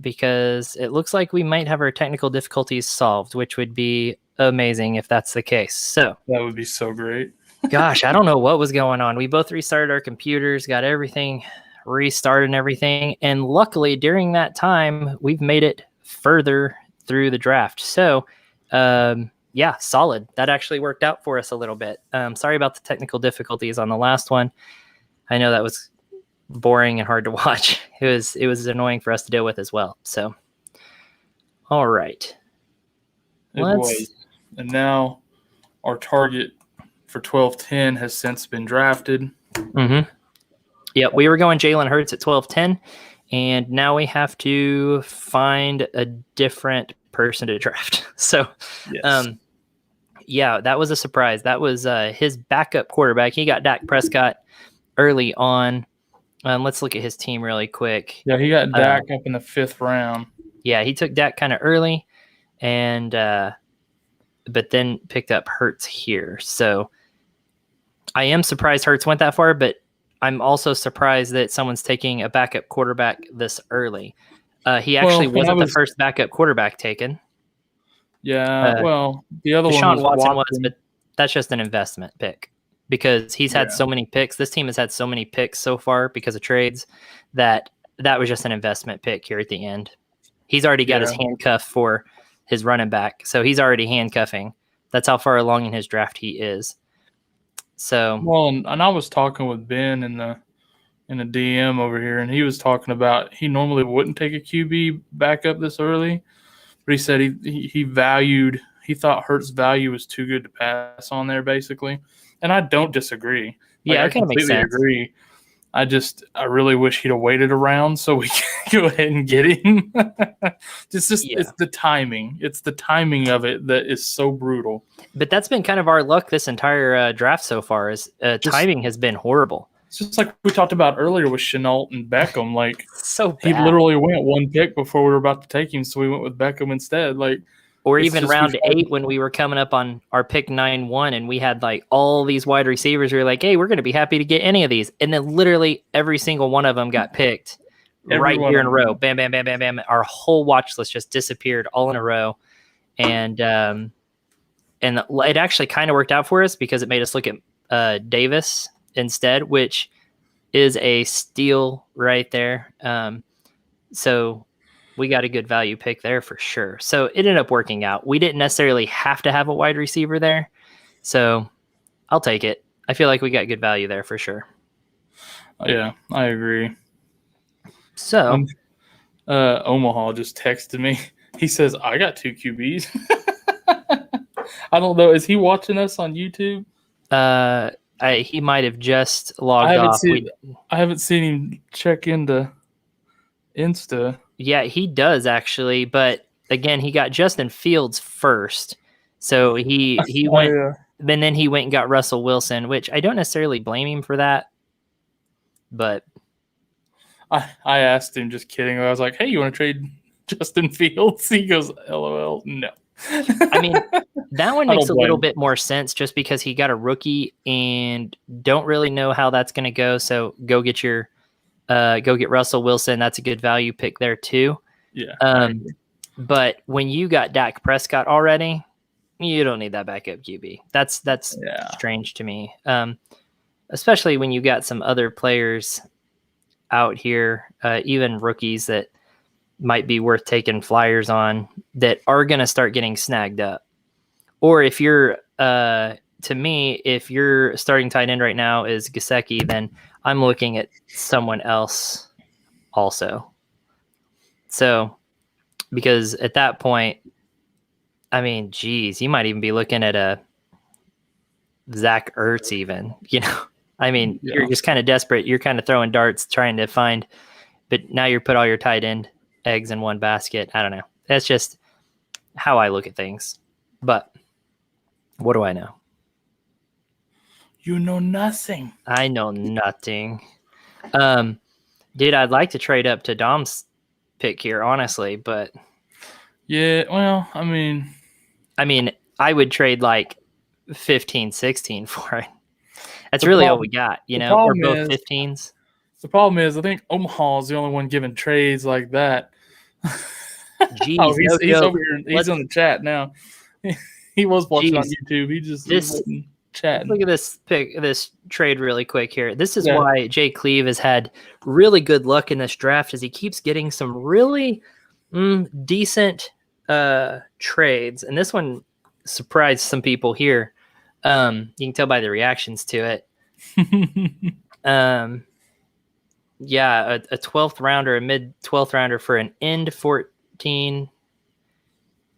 because it looks like we might have our technical difficulties solved, which would be amazing if that's the case. So that would be so great. Gosh, I don't know what was going on. We both restarted our computers, got everything restarted and everything. And luckily, during that time, we've made it further through the draft. So, yeah, solid. That actually worked out for us a little bit. Sorry about the technical difficulties on the last one. I know that was boring and hard to watch. It was annoying for us to deal with as well. So, all right. It was. And now our target for 12-10 has since been drafted. Mm-hmm. Yep, we were going Jalen Hurts at 12-10, and now we have to find a different person to draft. So, yes. Yeah, that was a surprise. That was his backup quarterback. He got Dak Prescott early on. Let's look at his team really quick. Yeah, he got Dak up in the 5th round. Yeah, he took Dak kind of early, and but then picked up Hurts here. So I am surprised Hurts went that far, but I'm also surprised that someone's taking a backup quarterback this early. He actually wasn't the first backup quarterback taken. Yeah, the other Deshaun Watson was, but that's just an investment pick because he's had so many picks. This team has had so many picks so far because of trades that was just an investment pick here at the end. He's already got his handcuff for his running back, so he's already handcuffing. That's how far along in his draft he is. So and I was talking with Ben in the DM over here, and he was talking about he normally wouldn't take a QB backup this early, but he said he thought Hurts' value was too good to pass on there, basically. And I don't disagree. I completely agree. I really wish he'd have waited around so we could go ahead and get him. It's the timing. It's the timing of it that is so brutal. But that's been kind of our luck this entire draft so far. Is timing has been horrible. It's just like we talked about earlier with Shenault and Beckham. Like so bad. He literally went one pick before we were about to take him, so we went with Beckham instead. Or even round 8 when we were coming up on our pick 9-1 and we had all these wide receivers. We were like, hey, we're going to be happy to get any of these. And then literally every single one of them got picked right here in a row. Bam, bam, bam, bam, bam. Our whole watch list just disappeared all in a row. And it actually kind of worked out for us because it made us look at Davis instead, which is a steal right there. So we got a good value pick there for sure. So it ended up working out. We didn't necessarily have to have a wide receiver there. So I'll take it. I feel like we got good value there for sure. Yeah, I agree. So Omaha just texted me. He says, I got 2 QBs. I don't know. Is he watching us on YouTube? He might have just logged off. I haven't seen him check into Insta. Yeah, he does actually, but again, he got Justin Fields first, so he went, and then he went and got Russell Wilson, which I don't necessarily blame him for that. But I asked him, just kidding. I was like, "Hey, you want to trade Justin Fields?" He goes, "LOL, no." I mean, that one makes a little bit more sense just because he got a rookie and don't really know how that's going to go. So go get Russell Wilson. That's a good value pick there too. Yeah. But when you got Dak Prescott already, you don't need that backup QB. That's strange to me. Especially when you got some other players out here, even rookies that might be worth taking flyers on that are going to start getting snagged up. Or if you're, to me, if your starting tight end right now is Gesicki, then I'm looking at someone else also. So, because at that point, I mean, geez, you might even be looking at a Zach Ertz even, I mean, You're just kind of desperate. You're kind of throwing darts trying to find, but now you're put all your tight end eggs in one basket. I don't know. That's just how I look at things. But what do I know? You know nothing. I know nothing. Dude, I'd like to trade up to Dom's pick here, honestly, but yeah, well, I mean, I would trade 15, 16 for it. That's really all we got, or both 15s. The problem is, I think Omaha is the only one giving trades like that. Jeez, Oh, no he's joke. over here. He's on the chat now. He was watching on YouTube. He wasn't chatting. Look at this trade really quick here. This is Yeah. why Jay Cleve has had really good luck in this draft, as he keeps getting some really decent trades. And this one surprised some people here. You can tell by the reactions to it. Yeah, a 12th rounder, a mid 12th rounder for an end 14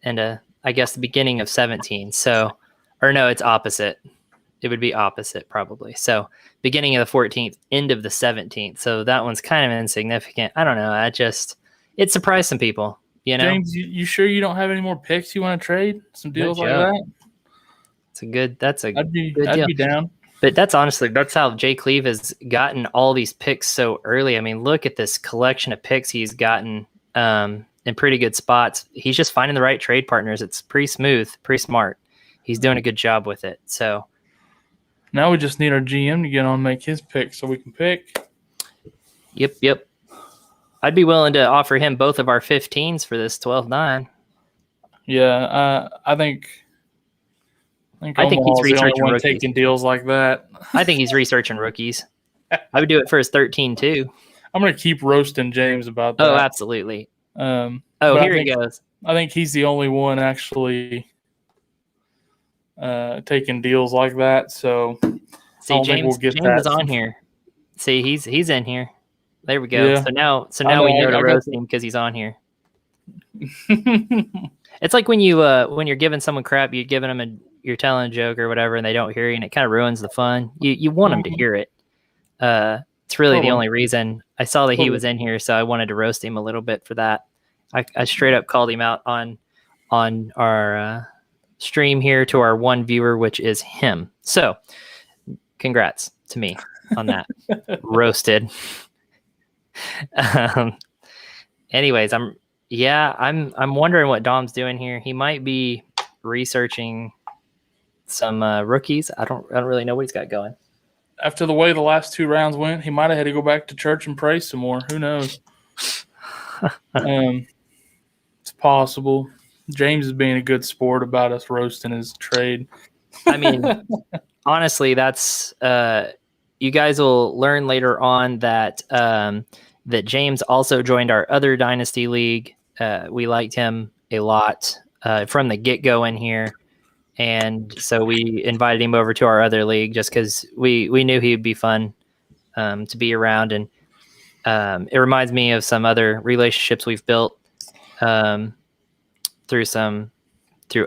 and I guess the beginning of 17. So, or no, it's opposite. It would be opposite probably. So beginning of the 14th, end of the 17th. So that one's kind of insignificant. I don't know. It surprised some people, you know? James, you sure you don't have any more picks you want to trade? Some deals like that? I'd be down. But that's how Jay Cleve has gotten all these picks so early. I mean, look at this collection of picks he's gotten in pretty good spots. He's just finding the right trade partners. It's pretty smooth, pretty smart. He's doing a good job with it. So now we just need our GM to get on and make his pick so we can pick. Yep. I'd be willing to offer him both of our 15s for this 12-9. Yeah, I think he's researching rookies. Taking deals like that. I think he's researching rookies. I would do it for his 13 too. I'm going to keep roasting James about that. Oh, absolutely. Here he goes. I think he's the only one actually taking deals like that. So see, James is on here. See, he's in here. There we go. Yeah. So now we know to roast him because he's on here. It's like when you're giving someone crap, you're telling a joke or whatever, and they don't hear you, and it kind of ruins the fun. You want them to hear it. It's really the only reason. I saw that he was in here, so I wanted to roast him a little bit for that. I straight up called him out on our stream here to our one viewer, which is him. So congrats to me on that. Roasted. Anyways, I'm wondering what Dom's doing here. He might be researching some rookies. I don't really know what he's got going. After the way the last two rounds went, he might have had to go back to church and pray some more. Who knows? It's possible. James is being a good sport about us roasting his trade. I mean, honestly, that's you guys will learn later on that that James also joined our other Dynasty league. We liked him a lot from the get-go in here. And so we invited him over to our other league just because we knew he would be fun to be around. And it reminds me of some other relationships we've built through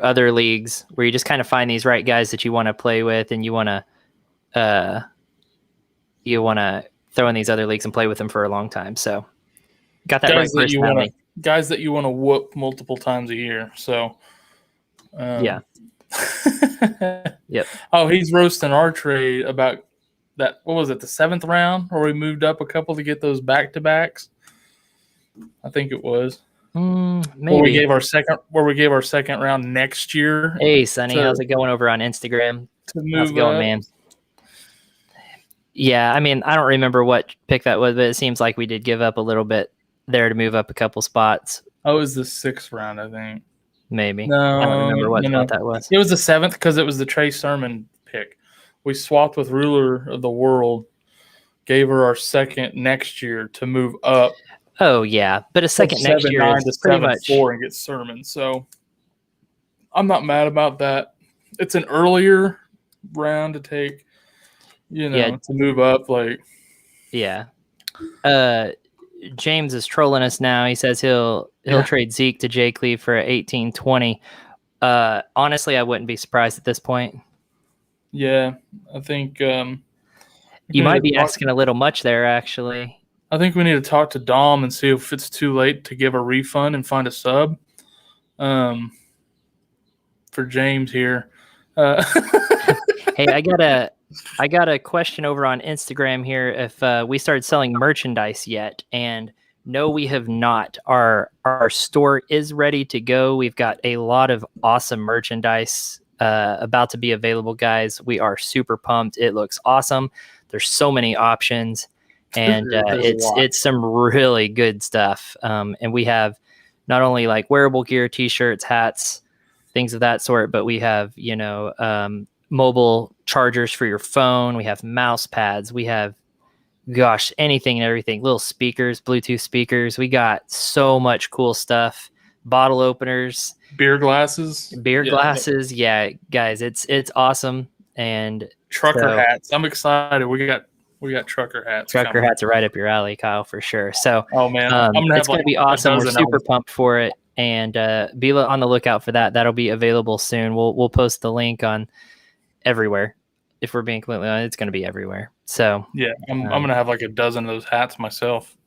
other leagues where you just kind of find these right guys that you want to play with, and you want to throw in these other leagues and play with them for a long time. So got that right personality. Guys that you want to whoop multiple times a year. So yeah. Yep. Oh, he's roasting our trade about that. What was it? The 7th round where we moved up a couple to get those back-to-backs. I think it was. Maybe. Where we gave our second round next year. Hey, Sonny, how's it going over on Instagram? How's it going, man? Yeah, I mean, I don't remember what pick that was, but it seems like we did give up a little bit there to move up a couple spots. Oh, it was the 6th round, I think. Maybe. No, I don't remember what spot that was. It was the 7th because it was the Trey Sermon pick. We swapped with Ruler of the World, gave her our second next year to move up. Oh, yeah. But a second next year is pretty much 4 and get Sermon. So I'm not mad about that. It's an earlier round to take, to move up. Yeah. James is trolling us now. He says he'll trade Zeke to Jay Cleve for an 18-20. Honestly, I wouldn't be surprised at this point. Yeah, I think you might be asking a little much there, actually. I think we need to talk to Dom and see if it's too late to give a refund and find a sub for James here. Hey, I got a question over on Instagram here if we started selling merchandise yet. And no, we have not. Our store is ready to go. We've got a lot of awesome merchandise about to be available, guys. We are super pumped. It looks awesome. There's so many options, and it's some really good stuff. And we have not only like wearable gear, t-shirts, hats, things of that sort, but we have, mobile chargers for your phone. We have mouse pads. We have, anything and everything, little speakers, Bluetooth speakers. We got so much cool stuff. Bottle openers, beer glasses. Yeah, guys, it's awesome. And trucker hats. I'm excited. We got trucker hats. Trucker hats are right up your alley, Kyle, for sure. So, oh man, it's going to be awesome. We're super pumped for it, and be on the lookout for that. That'll be available soon. We'll post the link on everywhere. If we're being completely honest, it's going to be everywhere. So yeah, I'm going to have like a dozen of those hats myself.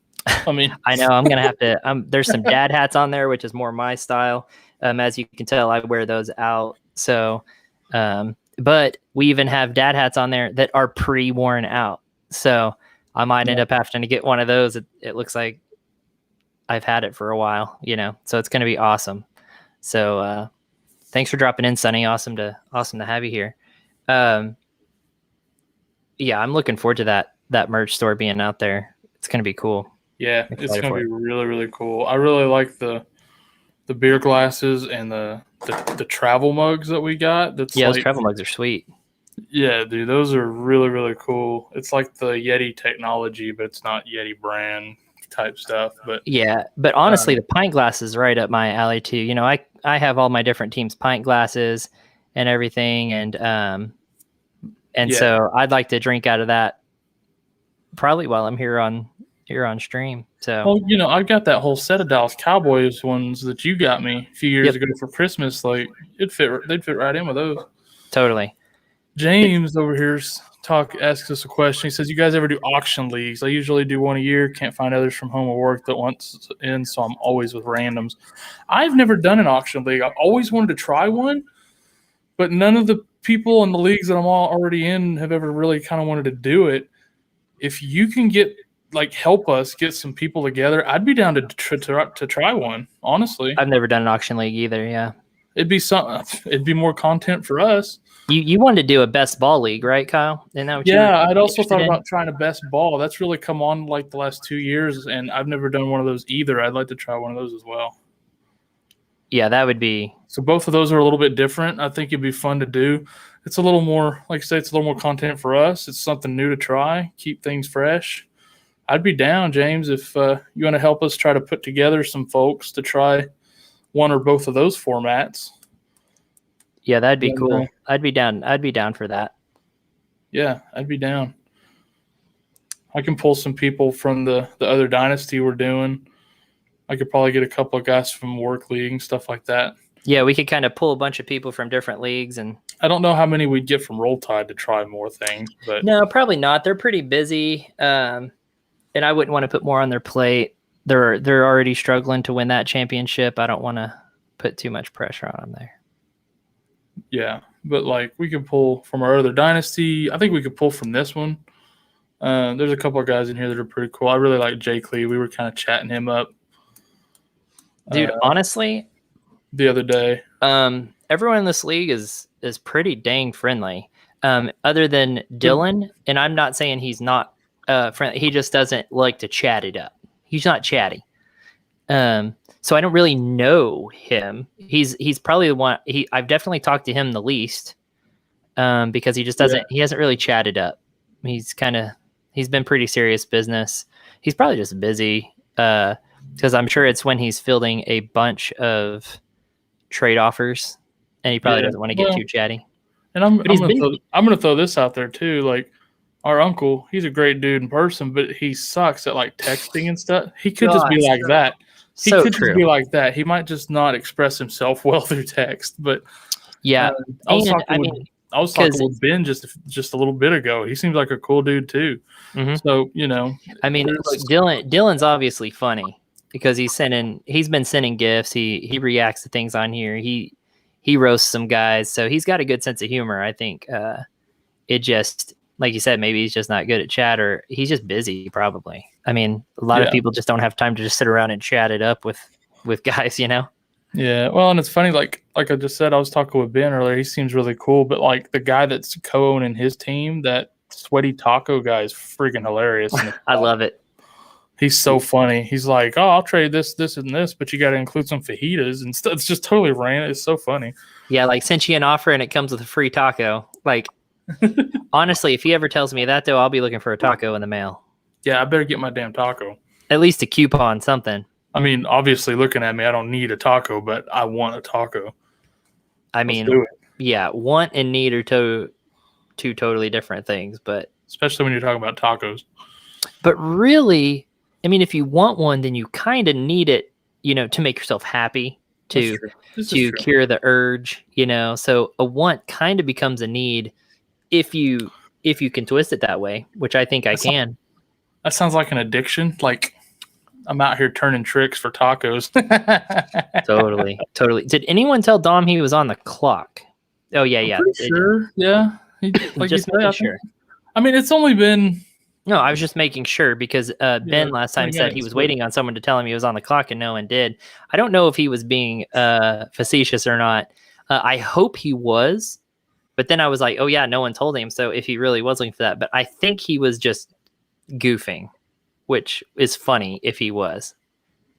I mean, I know I'm going to have to. There's some dad hats on there, which is more my style. As you can tell, I wear those out. So, but we even have dad hats on there that are pre-worn out. So I might end up having to get one of those. It looks like I've had it for a while, so it's going to be awesome. So, thanks for dropping in, Sonny. Awesome to have you here. Yeah, I'm looking forward to that merch store being out there. It's going to be cool. Yeah, it's going to be really, really cool. I really like the beer glasses and the travel mugs that we got. Those travel mugs are sweet. Yeah, dude, those are really, really cool. It's like the Yeti technology, but it's not Yeti brand type stuff. But yeah, but honestly, the pint glass is right up my alley too. I have all my different teams' pint glasses and everything, and so I'd like to drink out of that probably while I'm here on stream. So, well, I've got that whole set of Dallas Cowboys ones that you got me a few years ago for Christmas. Like they'd fit right in with those. Totally. James over here asks us a question. He says, "You guys ever do auction leagues? I usually do one a year. Can't find others from home or work that wants in, so I'm always with randoms." I've never done an auction league. I've always wanted to try one, but none of the people in the leagues that I'm already in have ever really kind of wanted to do it. If you can help us get some people together, I'd be down to try one. Honestly, I've never done an auction league either. Yeah, it'd be more content for us. You wanted to do a best ball league, right, Kyle? Isn't that what I'd also thought about trying a best ball. That's really come on like the last 2 years, and I've never done one of those either. I'd like to try one of those as well. Yeah, that would be. So both of those are a little bit different. I think it'd be fun to do. It's a little more, like I say, it's a little more content for us. It's something new to try, keep things fresh. I'd be down, James, if you want to help us try to put together some folks to try one or both of those formats. Yeah, that'd be cool. I'd be down. I'd be down for that. Yeah, I'd be down. I can pull some people from the other Dynasty we're doing. I could probably get a couple of guys from work league and stuff like that. Yeah, we could kind of pull a bunch of people from different leagues. And I don't know how many we'd get from Roll Tide to try more things. But no, probably not. They're pretty busy. And I wouldn't want to put more on their plate. They're already struggling to win that championship. I don't want to put too much pressure on them there. Yeah, but we could pull from our other Dynasty. I think we could pull from this one. There's a couple of guys in here that are pretty cool. I really like Jake Lee. We were kind of chatting him up. Dude, honestly, the other day, everyone in this league is pretty dang friendly. Other than Dylan, and I'm not saying he's not friendly. He just doesn't like to chat it up. He's not chatty. So I don't really know him. He's probably the one. I've definitely talked to him the least, because he just doesn't. He hasn't really chatted up. He's been pretty serious business. He's probably just busy, because I'm sure it's when he's fielding a bunch of trade offers, and he probably doesn't want to get too chatty. And I'm going to throw this out there too. Our uncle, he's a great dude in person, but he sucks at texting and stuff. He could just be like that. He could just be like that. He might just not express himself well through text. But yeah, I was talking with Ben just a little bit ago. He seems like a cool dude too. Mm-hmm. So Dylan's obviously funny because he's been sending gifts. He reacts to things on here. He roasts some guys, so he's got a good sense of humor. I think it just, like you said, maybe he's just not good at chat, or he's just busy probably. I mean, a lot of people just don't have time to just sit around and chat it up with guys, Yeah, well, and it's funny, like I just said, I was talking with Ben earlier. He seems really cool, but the guy that's co-owning his team, that Sweaty Taco guy, is freaking hilarious. I love it. He's so funny. He's like, "Oh, I'll trade this, and this, but you got to include some fajitas and stuff." It's just totally random. It's so funny. Yeah, like sent you an offer and it comes with a free taco. Like, honestly, if he ever tells me that, though, I'll be looking for a taco in the mail. Yeah, I better get my damn taco. At least a coupon, something. I mean, obviously, looking at me, I don't need a taco, but I want a taco. I mean, yeah, want and need are two totally different things, but especially when you're talking about tacos. But really, I mean, if you want one, then you kind of need it, to make yourself happy, to cure the urge, So a want kind of becomes a need if you can twist it that way, which I think I can. That sounds like an addiction. Like I'm out here turning tricks for tacos. Totally. Did anyone tell Dom he was on the clock? Oh yeah. Sure. Yeah. Just making sure. I mean, it's only been. No, I was just making sure because Ben last time said he was waiting on someone to tell him he was on the clock, and no one did. I don't know if he was being facetious or not. I hope he was, but then I was like, oh yeah, no one told him. So if he really was looking for that, but I think he was just goofing, which is funny if he was.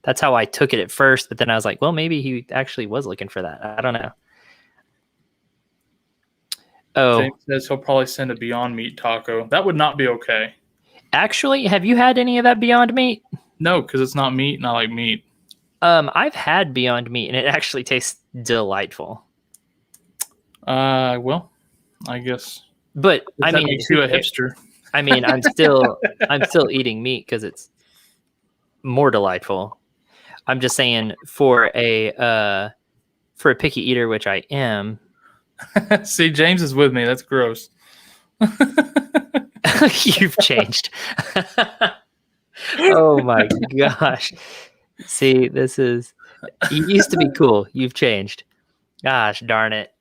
That's how I took it at first, but then I was like, well, maybe he actually was looking for that. I don't know. Oh, James says he'll probably send a Beyond Meat taco. That would not be okay. Actually, have you had any of that Beyond Meat? No, because it's not meat, and I like meat. I've had Beyond Meat, and it actually tastes delightful. Well, I guess. But I mean, makes you a hipster. I mean, I'm still eating meat because it's more delightful. I'm just saying for a picky eater, which I am. See, James is with me. That's gross. You've changed. Oh my gosh. See, you used to be cool. You've changed. Gosh darn it.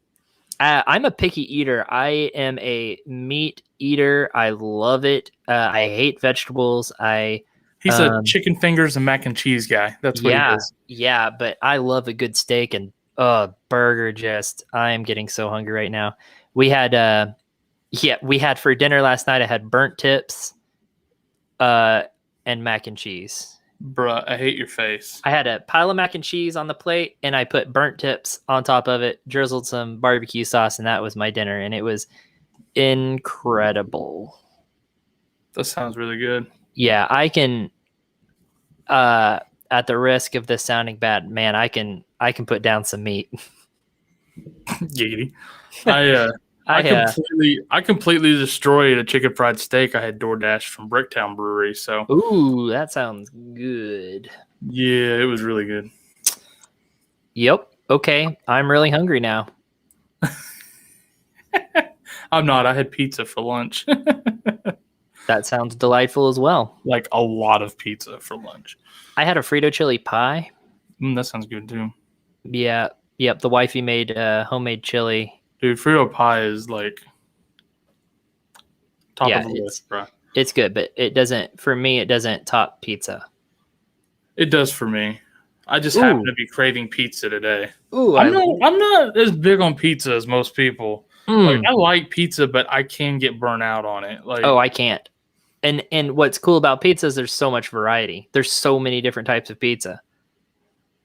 I'm a picky eater. I am a meat eater. I love it. I hate vegetables. He's a chicken fingers and mac and cheese guy. That's what he is. Yeah, but I love a good steak and burger. I am getting so hungry right now. We had for dinner last night. I had burnt tips, and mac and cheese. Bruh, I hate your face. I had a pile of mac and cheese on the plate, and I put burnt tips on top of it, drizzled some barbecue sauce, and that was my dinner, and it was incredible. That sounds really good. Yeah, I can. At the risk of this sounding bad, man, I can put down some meat. Giggity. I completely destroyed a chicken fried steak I had DoorDash from Bricktown Brewery. So, ooh, that sounds good. Yeah, it was really good. Yep. Okay, I'm really hungry now. I'm not. I had pizza for lunch. That sounds delightful as well. Like a lot of pizza for lunch. I had a Frito chili pie. That sounds good too. Yeah. Yep. The wifey made homemade chili. Dude, Frito pie is like top of the list, bro. It's good, but it doesn't top pizza. It does for me. I just happen to be craving pizza today. Ooh, I'm not as big on pizza as most people. Like, I like pizza, but I can get burnt out on it. Like, I can't. And what's cool about pizza is there's so much variety. There's so many different types of pizza.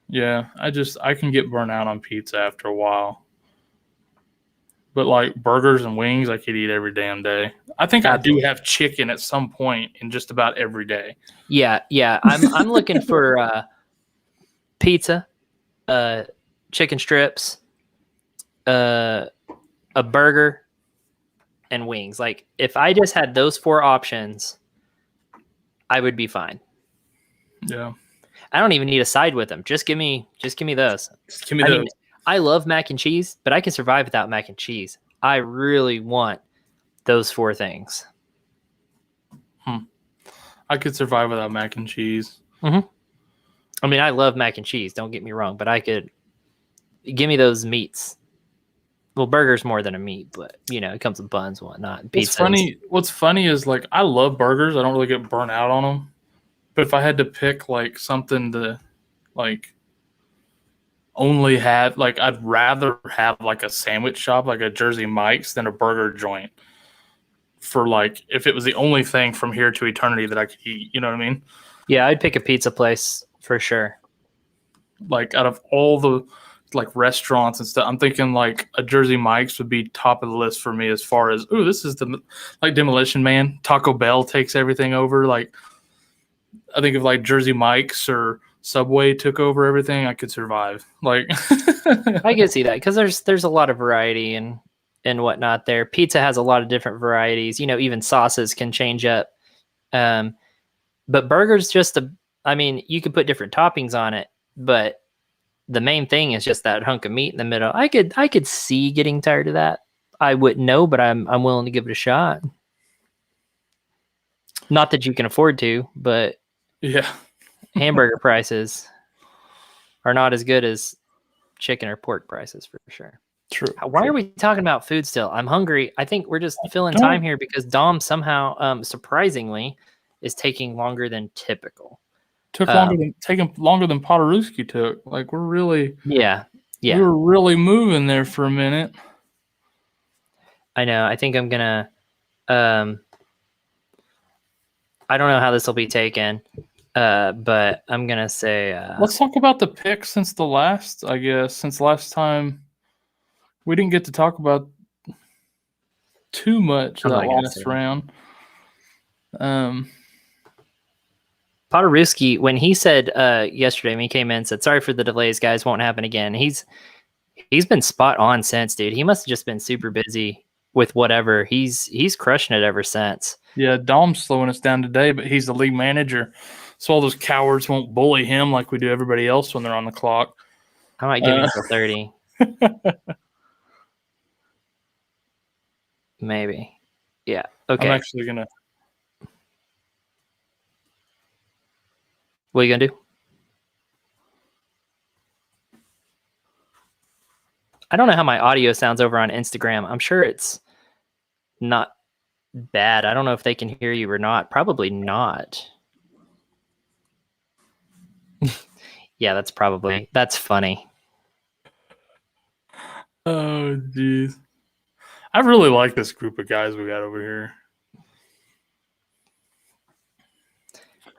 Yeah, I can get burnt out on pizza after a while. But like burgers and wings, I could eat every damn day. I think I do have chicken at some point in just about every day. Yeah. I'm looking for pizza, chicken strips, a burger, and wings. Like if I just had those 4 options, I would be fine. Yeah. I don't even need a side with them. Just give me those. Just give me those. I love mac and cheese, but I can survive without mac and cheese. I really want those 4 things. I could survive without mac and cheese. Mm-hmm. I mean, I love mac and cheese. Don't get me wrong, but I could give me those meats. Well, burgers more than a meat, but it comes with buns and whatnot. What's funny is like I love burgers. I don't really get burnt out on them. But if I had to pick like something to like only have, like I'd rather have like a sandwich shop, like a Jersey Mike's, than a burger joint. For like if it was the only thing from here to eternity that I could eat, you know what I mean? Yeah, I'd pick a pizza place for sure. Like out of all the like restaurants and stuff, I'm thinking like a Jersey Mike's would be top of the list for me as far as this is the like Demolition Man. Taco Bell takes everything over. Like I think if like Jersey Mike's or Subway took over everything, I could survive. Like I can see that because there's a lot of variety and whatnot there. Pizza has a lot of different varieties. Even sauces can change up. But burgers I mean, you could put different toppings on it, but the main thing is just that hunk of meat in the middle. I could see getting tired of that. I wouldn't know, but I'm willing to give it a shot. Not that you can afford to, but yeah, hamburger prices are not as good as chicken or pork prices for sure. True. Why are we talking about food still? I'm hungry. I think we're just filling time here because Dom somehow, surprisingly, is taking longer than typical. Taking longer than Poderowski took. Like we're really yeah. We were really moving there for a minute. I know. I think I'm gonna. I don't know how this will be taken, but I'm gonna say. Let's talk about the picks since last time. We didn't get to talk about too much that last round. Poderowski, when he said yesterday, when he came in and said, "Sorry for the delays, guys, won't happen again." He's been spot on since, dude. He must have just been super busy with whatever. He's crushing it ever since. Yeah, Dom's slowing us down today, but he's the league manager, so all those cowards won't bully him like we do everybody else when they're on the clock. I might give him till 30. Maybe. Yeah. Okay. I'm actually gonna. What are you gonna do? I don't know how my audio sounds over on Instagram. I'm sure it's not bad. I don't know if they can hear you or not. Probably not. Yeah, that's funny. Oh, jeez. I really like this group of guys we got over here.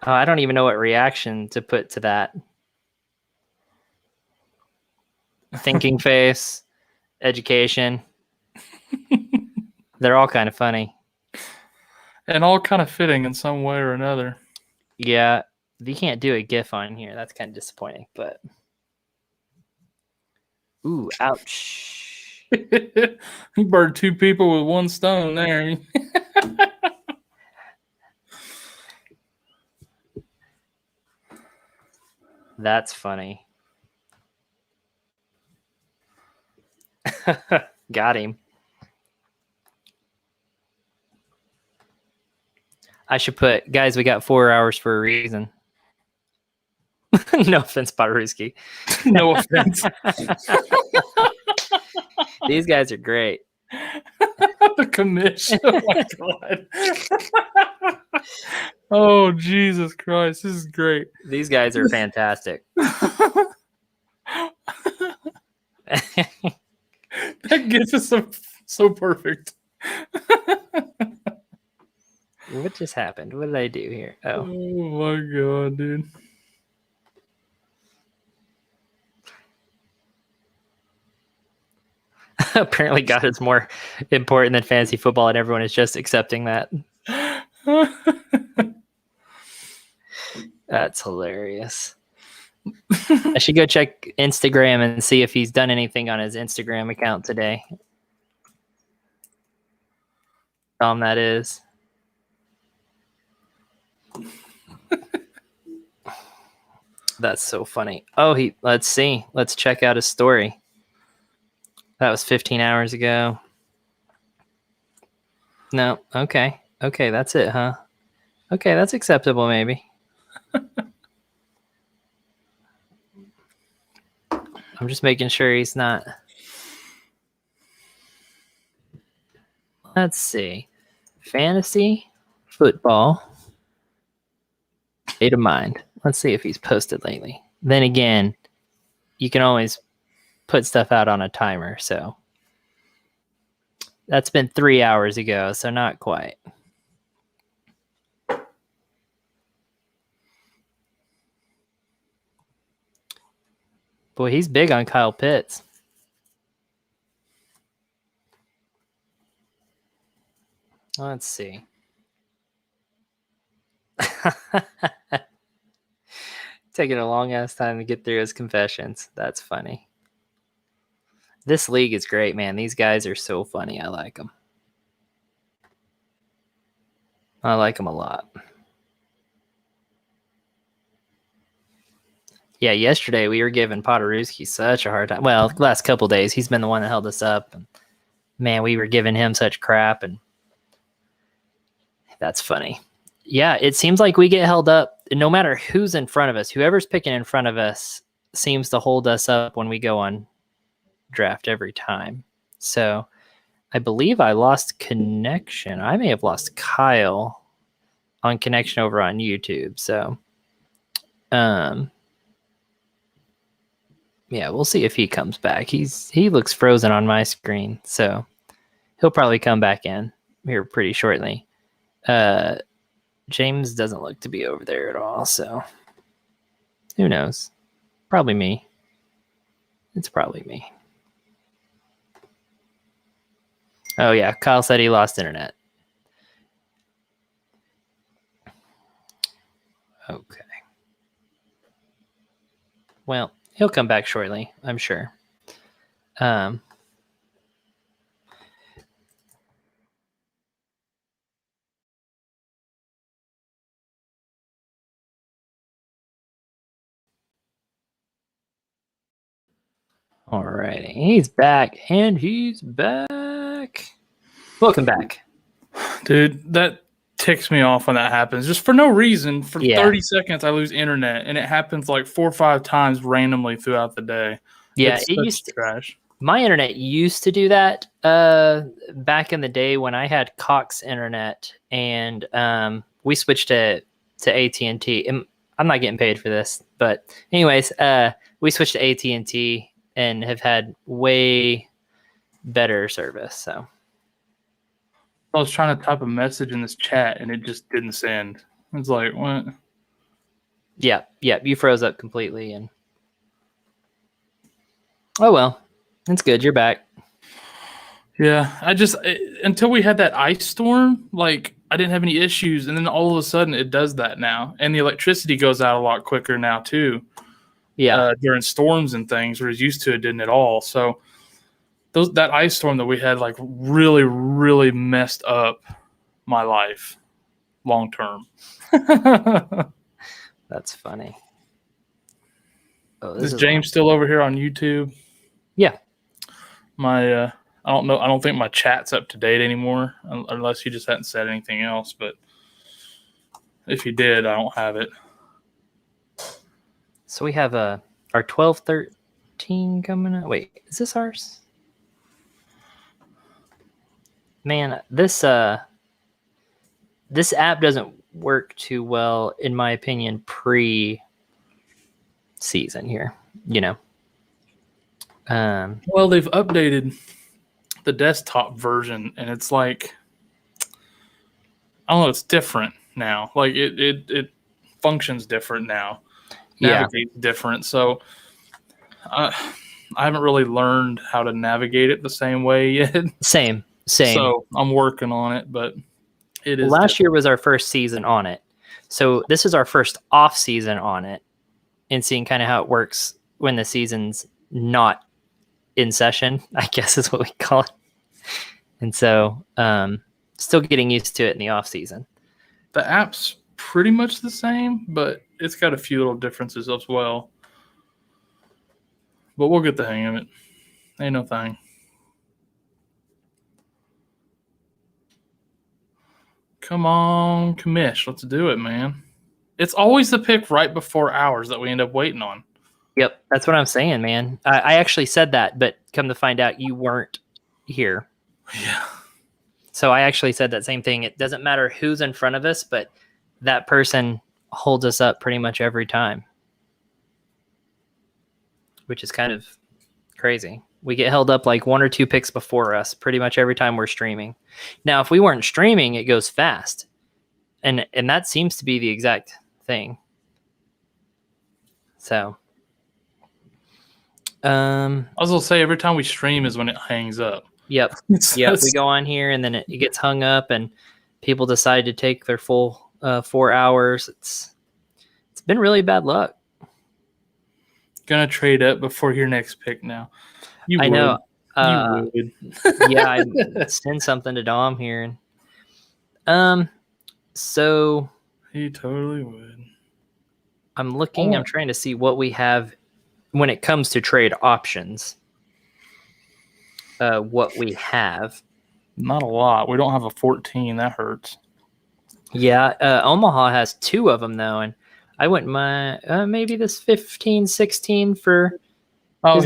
I don't even know what reaction to put to that. Thinking face, education. They're all kind of funny. And all kind of fitting in some way or another. Yeah, you can't do a GIF on here. That's kind of disappointing, but... Ooh, ouch. You burned two people with one stone there. That's funny. Got him. I should put, guys, we got 4 hours for a reason. No offense, Poderowski. No offense. These guys are great. The commission. Oh my God. Oh, Jesus Christ. This is great. These guys are fantastic. That gets us so perfect. What just happened? What did I do here? Oh my God, dude. Apparently God is more important than fantasy football, and everyone is just accepting that. That's hilarious. I should go check Instagram and see if he's done anything on his Instagram account today. That is. That's so funny. Oh, let's see. Let's check out his story. That was 15 hours ago. No. Okay. Okay, that's it, huh? Okay, that's acceptable, maybe. I'm just making sure he's not. Let's see. Fantasy football. State of mind. Let's see if he's posted lately. Then again, you can always put stuff out on a timer, so that's been 3 hours ago, so not quite. Boy, he's big on Kyle Pitts. Let's see. Taking a long ass time to get through his confessions. That's funny. This league is great, man. These guys are so funny. I like them. I like them a lot. Yeah, yesterday we were giving Poderewski such a hard time. Well, the last couple days, he's been the one that held us up. And man, we were giving him such crap, and that's funny. Yeah, it seems like we get held up no matter who's in front of us. Whoever's picking in front of us seems to hold us up when we go on draft every time. So I believe I lost connection. I may have lost Kyle on connection over on YouTube. So yeah, we'll see if he comes back. He looks frozen on my screen, so he'll probably come back in here pretty shortly. James doesn't look to be over there at all, so who knows? Probably me. It's probably me. Oh yeah, Kyle said he lost internet. Okay. Well, he'll come back shortly, I'm sure. All righty. He's back, and he's back. Welcome back. Dude, that ticks me off when that happens. Just for no reason. For 30 seconds, I lose internet, and it happens like 4 or 5 times randomly throughout the day. Yeah, it used to, trash. My internet used to do that back in the day when I had Cox internet, and we switched to AT&T. I'm not getting paid for this, but anyways, we switched to AT&T and have had way better service. So I was trying to type a message in this chat and it just didn't send. It's like, what? Yeah, you froze up completely, and oh well, it's good. You're back. Yeah, until we had that ice storm, like I didn't have any issues, and then all of a sudden it does that now, and the electricity goes out a lot quicker now too. Yeah, during storms and things, whereas used to it didn't at all. So that ice storm that we had like really, really messed up my life long term. That's funny. Oh, is James still over here on YouTube? Yeah. I don't know. I don't think my chat's up to date anymore, unless he just hadn't said anything else. But if he did, I don't have it. So we have our 12-13 coming up. Wait, is this ours? Man, this app doesn't work too well, in my opinion, pre-season here. You know. Well, they've updated the desktop version, and it's like, I don't know, it's different now. Like it functions different now. Navigates different. So I haven't really learned how to navigate it the same way yet. Same. So I'm working on it, but it is. Last year was our first season on it. So this is our first off season on it, and seeing kind of how it works when the season's not in session, I guess is what we call it. And so still getting used to it in the off season. The app's pretty much the same, but it's got a few little differences as well. But we'll get the hang of it. Ain't no thing. Come on, commish. Let's do it, man. It's always the pick right before ours that we end up waiting on. Yep, that's what I'm saying, man. I actually said that, but come to find out you weren't here. Yeah. So I actually said that same thing. It doesn't matter who's in front of us, but that person holds us up pretty much every time, which is kind of crazy. We get held up like 1 or 2 picks before us pretty much every time we're streaming. Now, if we weren't streaming, it goes fast. And that seems to be the exact thing. So I was gonna say every time we stream is when it hangs up. Yep. We go on here and then it gets hung up, and people decide to take their full 4 hours. It's been really bad luck. Gonna trade up before your next pick now. I know. You would. Yeah, I send something to Dom here. So he totally would. I'm looking. I'm trying to see what we have when it comes to trade options. What we have. Not a lot. We don't have a 14. That hurts. Yeah, Omaha has 2 of them though, and I wouldn't mind maybe this 15, 16 for. Oh,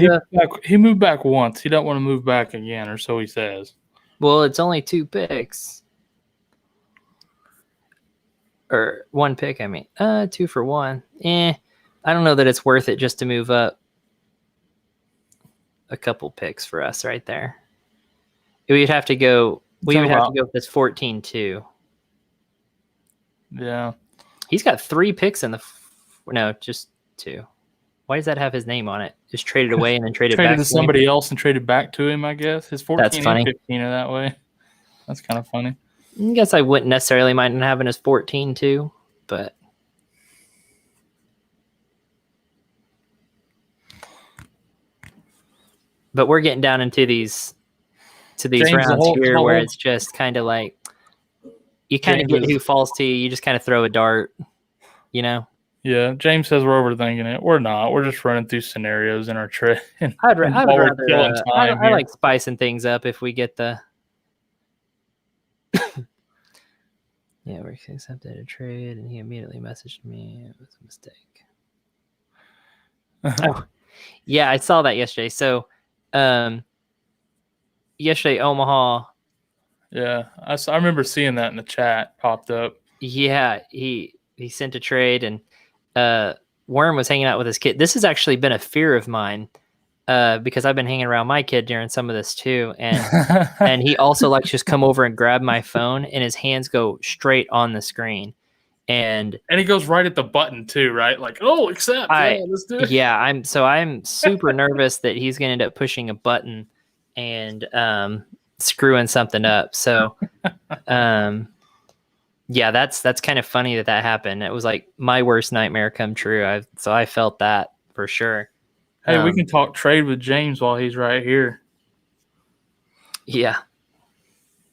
he moved back once. He don't want to move back again, or so he says. Well, it's only 2 picks. Or 1 pick, I mean. 2 for 1. I don't know that it's worth it just to move up a couple picks for us right there. We would have to go with this 14 too. Yeah. He's got 3 picks in no, just 2. Why does that have his name on it? Just traded away and then traded back to somebody else and traded back to him, I guess. His 14 That's funny. and 15 are that way. That's kind of funny. I guess I wouldn't necessarily mind having his 14 too, but we're getting down into these James, rounds here where it's just kind of like you kind of get who falls to you. You just kind of throw a dart, you know? Yeah, James says we're overthinking it. We're not. We're just running through scenarios in our trade. I like spicing things up if we get the. Yeah, we accepted a trade, and he immediately messaged me. It was a mistake. Oh, yeah, I saw that yesterday. So, yesterday, Omaha. Yeah, I remember seeing that in the chat popped up. Yeah, he sent a trade, and Worm was hanging out with his kid. This has actually been a fear of mine because I've been hanging around my kid during some of this too, and he also likes just come over and grab my phone, and his hands go straight on the screen, and he goes right at the button too, right? Like, oh, accept. Yeah, let's do it. Yeah, I'm super nervous that he's going to end up pushing a button and screwing something up. So, yeah, that's kind of funny that happened. It was like my worst nightmare come true. So I felt that for sure. Hey, we can talk trade with James while he's right here. Yeah.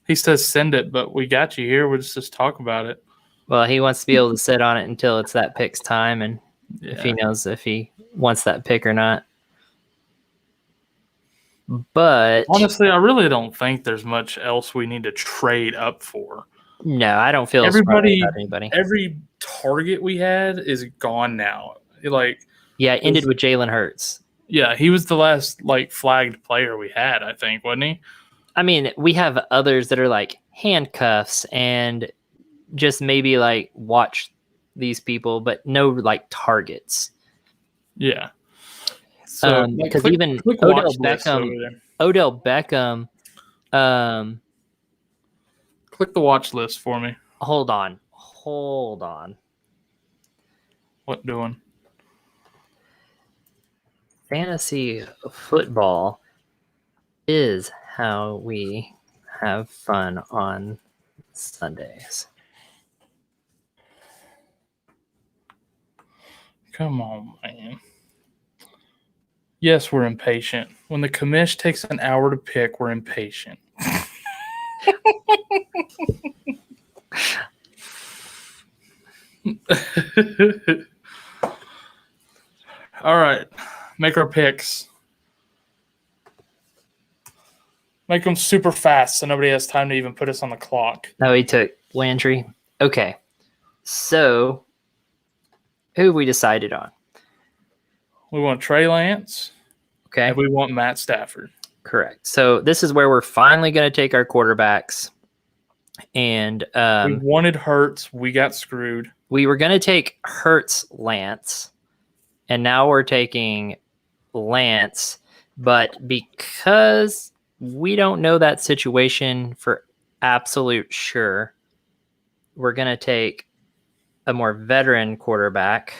He says send it, but we got you here. We'll just talk about it. Well, he wants to be able to sit on it until it's that pick's time, and if he knows if he wants that pick or not. But honestly, I really don't think there's much else we need to trade up for. No, I don't feel anybody. Every target we had is gone now. It ended with Jalen Hurts. Yeah, he was the last flagged player we had, I think, wasn't he? I mean, we have others that are like handcuffs and just maybe watch these people, but no targets. Yeah. So because even Odell Beckham, click the watch list for me. Hold on. What doing? Fantasy football is how we have fun on Sundays. Come on, man. Yes, we're impatient. When the commish takes an hour to pick, we're impatient. All right. Make our picks. Make them super fast so nobody has time to even put us on the clock. No, he took Landry. Okay. So, who have we decided on? We want Trey Lance. Okay. And we want Matt Stafford. Correct. So, this is where we're finally going to take our quarterbacks. And we wanted Hurts. We got screwed. We were going to take Hurts, Lance. And now we're taking Lance. But because we don't know that situation for absolute sure, we're going to take a more veteran quarterback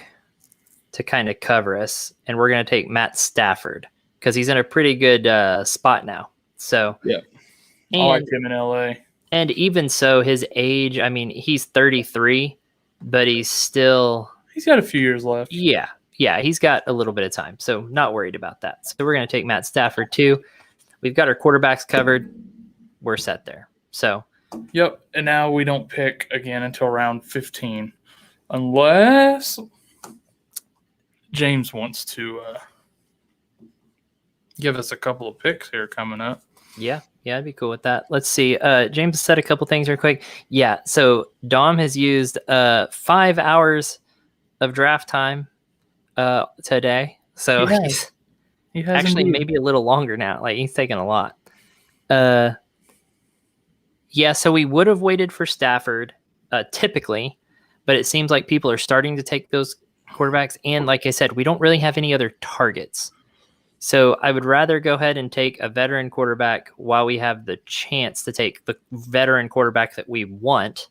to kind of cover us. And we're going to take Matt Stafford because he's in a pretty good spot now. So yeah, I like him in LA. And even so, his age, I mean, he's 33, but he's got a few years left. Yeah, he's got a little bit of time, so not worried about that. So we're going to take Matt Stafford too. We've got our quarterbacks covered. We're set there. So, yep. And now we don't pick again until round 15, unless James wants to give us a couple of picks here coming up. Yeah, I'd be cool with that. Let's see. James said a couple things real quick. Yeah, so Dom has used 5 hours of draft time today. So he has actually indeed. Maybe a little longer now. Like he's taking a lot. Yeah, so we would have waited for Stafford typically, but it seems like people are starting to take those quarterbacks. And like I said, we don't really have any other targets. So I would rather go ahead and take a veteran quarterback while we have the chance to take the veteran quarterback that we want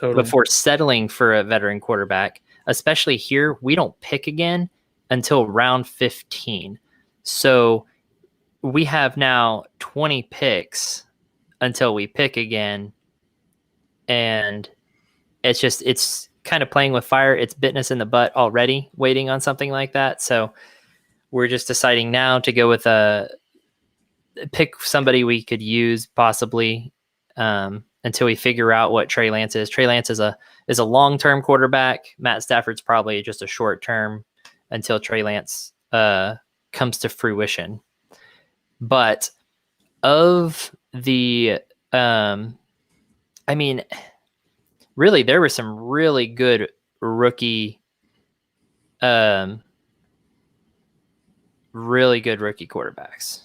before settling for a veteran quarterback. Especially here, we don't pick again until round 15. So we have now 20 picks until we pick again. And it's kind of playing with fire. It's bitten us in the butt already waiting on something like that. So we're just deciding now to go with pick somebody we could use possibly until we figure out what Trey Lance is. Trey Lance is a long-term quarterback. Matt Stafford's probably just a short-term until Trey Lance comes to fruition. But of the, I mean, really, there were some really good rookie quarterbacks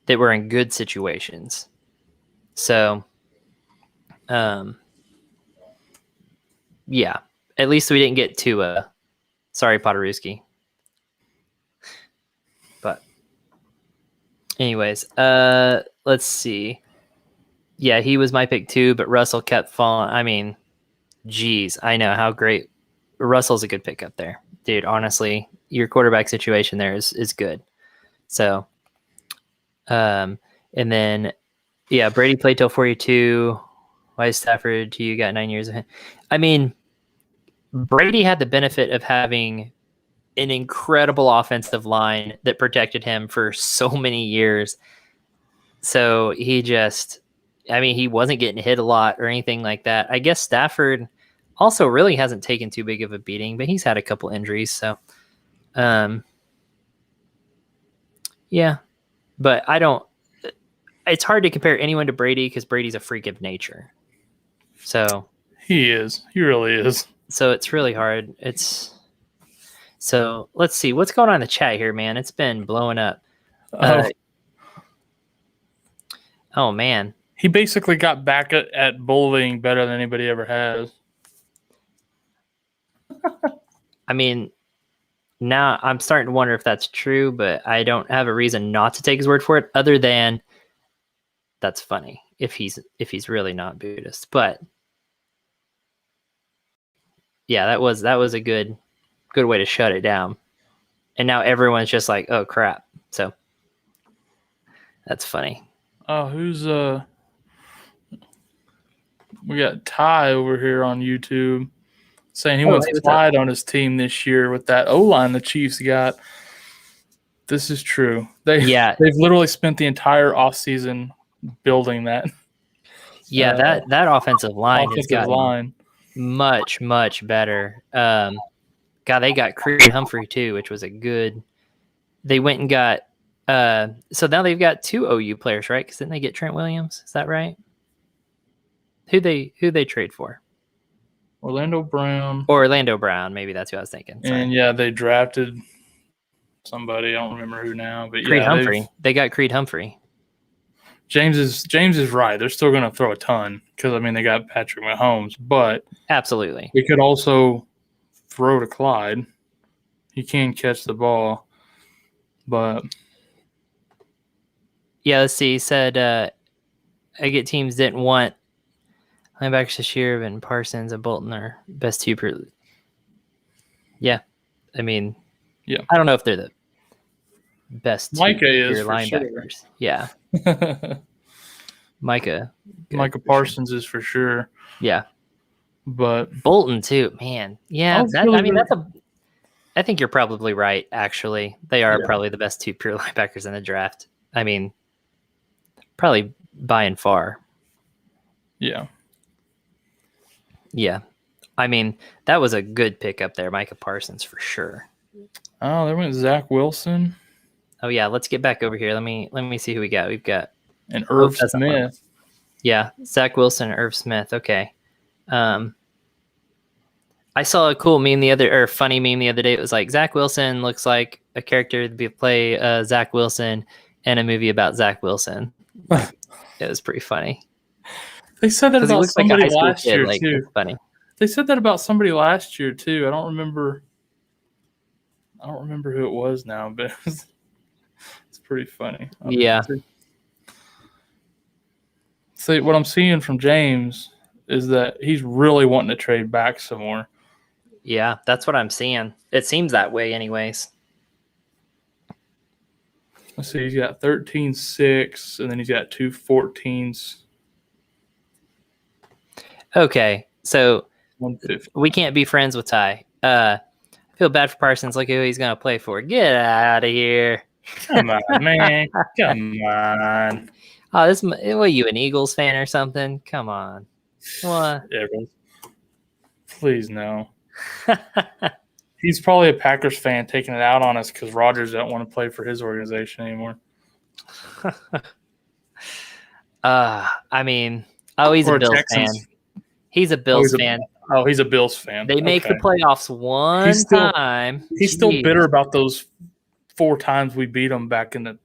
that were in good situations. So, yeah, at least we didn't get to sorry, Poderewski. But anyways, let's see. Yeah, he was my pick too, but Russell kept falling. I mean, geez, I know how great. Russell's a good pick up there. Dude, honestly, your quarterback situation there is good. So, and then, yeah, Brady played till 42. Why is Stafford to you got 9 years ahead? I mean, Brady had the benefit of having an incredible offensive line that protected him for so many years. So he wasn't getting hit a lot or anything like that. I guess Stafford also really hasn't taken too big of a beating, but he's had a couple injuries. So, yeah, but it's hard to compare anyone to Brady because Brady's a freak of nature. So he really is. So it's really hard. So let's see what's going on in the chat here, man. It's been blowing up. Oh man. He basically got back at bullying better than anybody ever has. I mean, now I'm starting to wonder if that's true, but I don't have a reason not to take his word for it other than that's funny if he's really not Buddhist. But yeah, that was a good way to shut it down. And now everyone's just like, oh crap. So that's funny. Oh, who's we got Ty over here on YouTube saying he wants Clyde on his team this year with that O-line the Chiefs got. This is true. They've literally spent the entire offseason building that. Yeah, that offensive line has gotten much, much better. God, they got Creed Humphrey too, which was a good. They went and got. So now they've got 2 OU players, right? Because didn't they get Trent Williams? Is that right? Who they trade for? Orlando Brown. Maybe that's who I was thinking. Sorry. And yeah, they drafted somebody. I don't remember who now, but Creed Humphrey. They got Creed Humphrey. James is right. They're still going to throw a ton because they got Patrick Mahomes, but absolutely we could also throw to Clyde. He can catch the ball, but yeah. Let's see. He said, "I get teams didn't want linebackers this year, and Parsons and Bolton are best 2 Yeah, I mean, yeah. I don't know if they're the best Micah is two for linebackers. sure. Yeah. Micah. Micah Parsons is for sure. Yeah. But Bolton too, man. Yeah, I think you're probably right, actually. They are probably the best two pure linebackers in the draft. I mean, probably by and far. Yeah. Yeah. I mean, that was a good pick up there, Micah Parsons, for sure. Oh, there went Zach Wilson. Oh yeah, let's get back over here. Let me see who we got. We've got and Irv Smith. Yeah, Zach Wilson and Irv Smith. Okay. I saw a cool meme funny meme the other day. It was like, Zach Wilson looks like a character to play Zach Wilson in a movie about Zach Wilson. Like, it was pretty funny. They said that about somebody last year too. It's funny. They said that about somebody last year too. I don't remember who it was now, but it's pretty funny. Yeah. See, what I'm seeing from James is that he's really wanting to trade back some more. Yeah, that's what I'm seeing. It seems that way anyways. Let's see, he's got 13-6, and then he's got 2 14s. Okay, so 150. We can't be friends with Ty. I feel bad for Parsons. Look at who he's going to play for. Get out of here. Come on, man. Come on. Oh, what are you, an Eagles fan or something? Come on. What? Yeah, please, no. He's probably a Packers fan taking it out on us because Rodgers don't want to play for his organization anymore. I mean, he's a Bills fan. He's a Bills fan. He's a Bills fan. They make the playoffs one time. He's still bitter about those 4 times we beat them back in the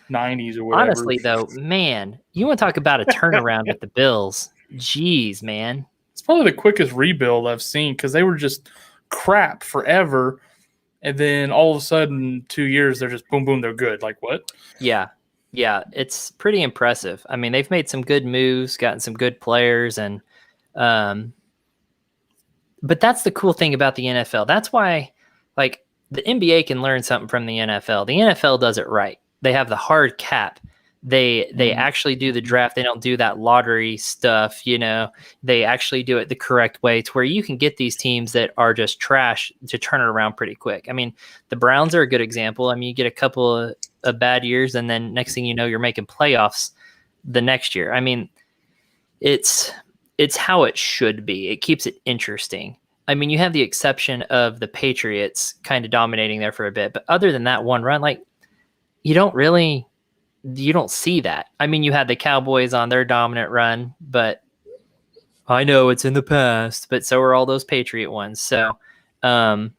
90s or whatever. Honestly, though, man, you want to talk about a turnaround with the Bills. Jeez, man. It's probably the quickest rebuild I've seen because they were just crap forever. And then all of a sudden, 2 years, they're just boom, boom, they're good. Like what? Yeah. Yeah, it's pretty impressive. I mean, they've made some good moves, gotten some good players, and but that's the cool thing about the NFL. That's why, like, the NBA can learn something from the NFL. The NFL does it right. They have the hard cap. They actually do the draft. They don't do that lottery stuff, you know. They actually do it the correct way to where you can get these teams that are just trash to turn it around pretty quick. I mean, the Browns are a good example. I mean, you get a couple of bad years, and then next thing you know, you're making playoffs the next year. I mean, it's how it should be. It keeps it interesting. I mean, you have the exception of the Patriots kind of dominating there for a bit, but other than that one run, like, you don't see that. I mean, you had the Cowboys on their dominant run, but I know it's in the past, but so are all those Patriot ones. So, but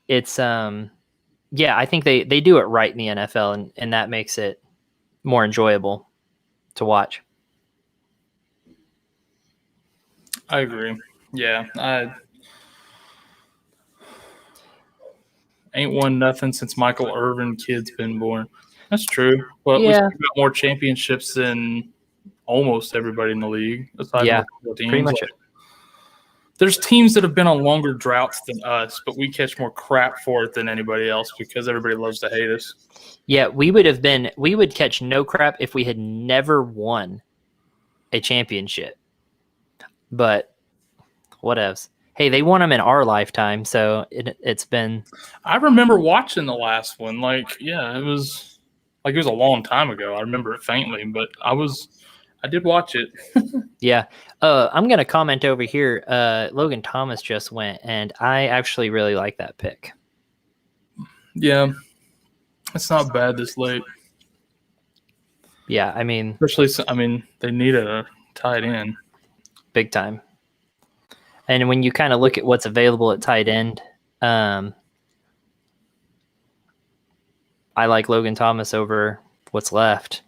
it's, yeah, I think they do it right in the NFL, and that makes it more enjoyable to watch. I agree. Yeah, I ain't won nothing since Michael Irvin kid's been born. That's true. But we've got more championships than almost everybody in the league. Yeah, pretty much. There's teams that have been on longer droughts than us, but we catch more crap for it than anybody else because everybody loves to hate us. Yeah, we would catch no crap if we had never won a championship. But whatevs. Hey, they won them in our lifetime, so it's been. I remember watching the last one. It was a long time ago. I remember it faintly, but I did watch it. Yeah. I'm going to comment over here. Logan Thomas just went, and I actually really like that pick. Yeah. It's not bad this late. Yeah, I mean. Especially, they need a tight end. Big time. And when you kind of look at what's available at tight end, I like Logan Thomas over what's left.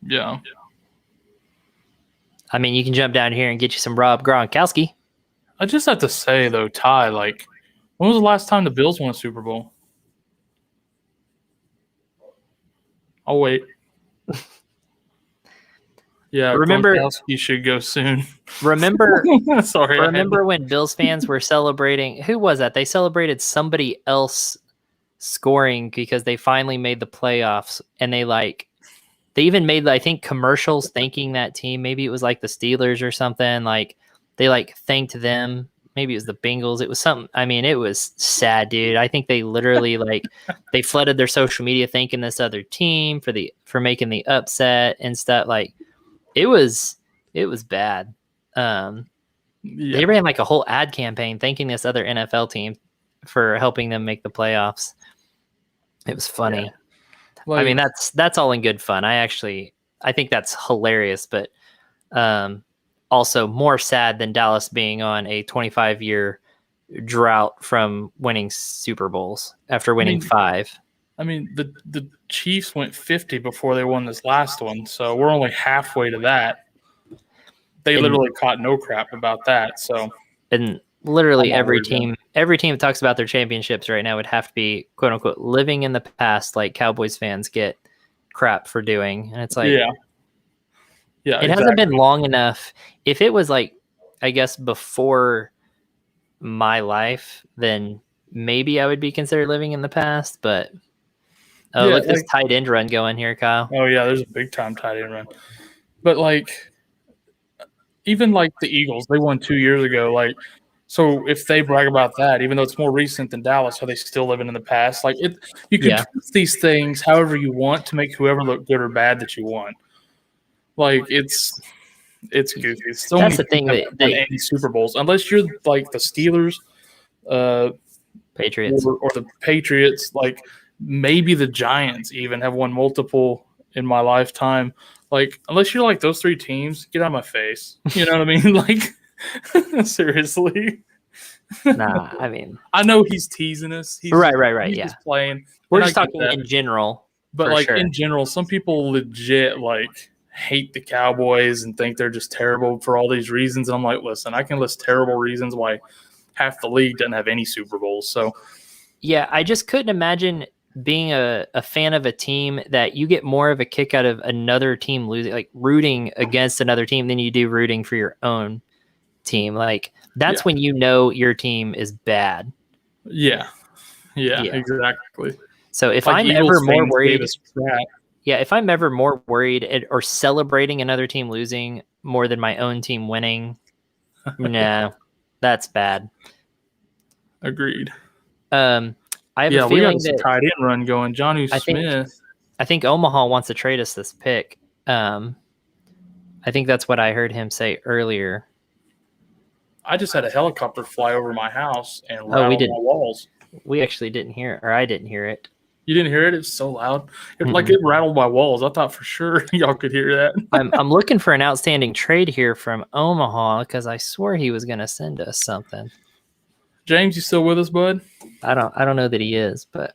Yeah. I mean, you can jump down here and get you some Rob Gronkowski. I just have to say, though, Ty, when was the last time the Bills won a Super Bowl? I'll wait. Yeah, Gronkowski should go soon. Remember, sorry. Remember when Bills fans were celebrating? Who was that? They celebrated somebody else scoring because they finally made the playoffs, and they even made, I think, commercials thanking that team. Maybe it was like the Steelers or something. Like they thanked them. Maybe it was the Bengals. It was something. I mean, it was sad, dude. I think they literally they flooded their social media thanking this other team for making the upset and stuff. Like it was bad. They ran like a whole ad campaign thanking this other NFL team for helping them make the playoffs. It was funny. Yeah. I mean, that's all in good fun. I think that's hilarious, but also more sad than Dallas being on a 25-year drought from winning Super Bowls after winning 5. I mean, the Chiefs went 50 before they won this last one, so we're only halfway to that. They literally caught no crap about that. So, and literally every team that talks about their championships right now would have to be, quote unquote, living in the past, like Cowboys fans get crap for doing. And it's like, it hasn't been long enough. If it was like, I guess, before my life, then maybe I would be considered living in the past. But look at this tight end run going here, Kyle. Oh yeah, there's a big time tight end run. But even the Eagles, they won 2 years ago. So if they brag about that, even though it's more recent than Dallas, are they still living in the past? You can twist these things however you want to make whoever look good or bad that you want. It's goofy. That's the thing that any Super Bowls, unless you're the Steelers, Patriots, or the Patriots. Maybe the Giants even have won multiple in my lifetime. Unless you're those 3 teams, get out of my face. You know what I mean? Seriously. Nah, I mean, I know he's teasing us. He's right. He's just playing. We're just talking in general. But in general, some people legit hate the Cowboys and think they're just terrible for all these reasons. And I'm like, listen, I can list terrible reasons why half the league doesn't have any Super Bowls. So yeah, I just couldn't imagine being a fan of a team that you get more of a kick out of another team losing, rooting against another team, than you do rooting for your own team. That's when you know your team is bad. Yeah, exactly. So if I'm ever more worried, if I'm ever more worried or celebrating another team losing more than my own team winning, no, that's bad. Agreed. I have a feeling that tight end run going. Jonnu Smith. I think Omaha wants to trade us this pick. I think that's what I heard him say earlier. I just had a helicopter fly over my house and rattle my walls. We actually didn't hear it, or I didn't hear it. You didn't hear it? It was so loud. It rattled my walls. I thought for sure y'all could hear that. I'm looking for an outstanding trade here from Omaha because I swore he was going to send us something. James, you still with us, bud? I don't know that he is, but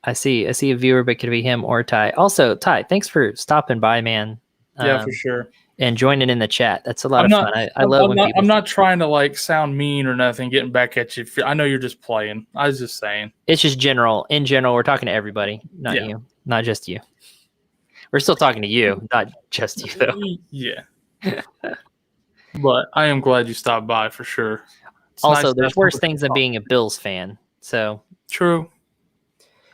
I see a viewer, but it could be him or Ty. Also, Ty, thanks for stopping by, man. Yeah, for sure. And joining in the chat. That's a lot of fun. I love when people. I'm not trying to sound mean or nothing, getting back at you. I know you're just playing. I was just saying. It's just general. In general, we're talking to everybody, not you, not just you. We're still talking to you, not just you, though. Yeah. But I am glad you stopped by for sure. Also, there's worse things than being a Bills fan. So true.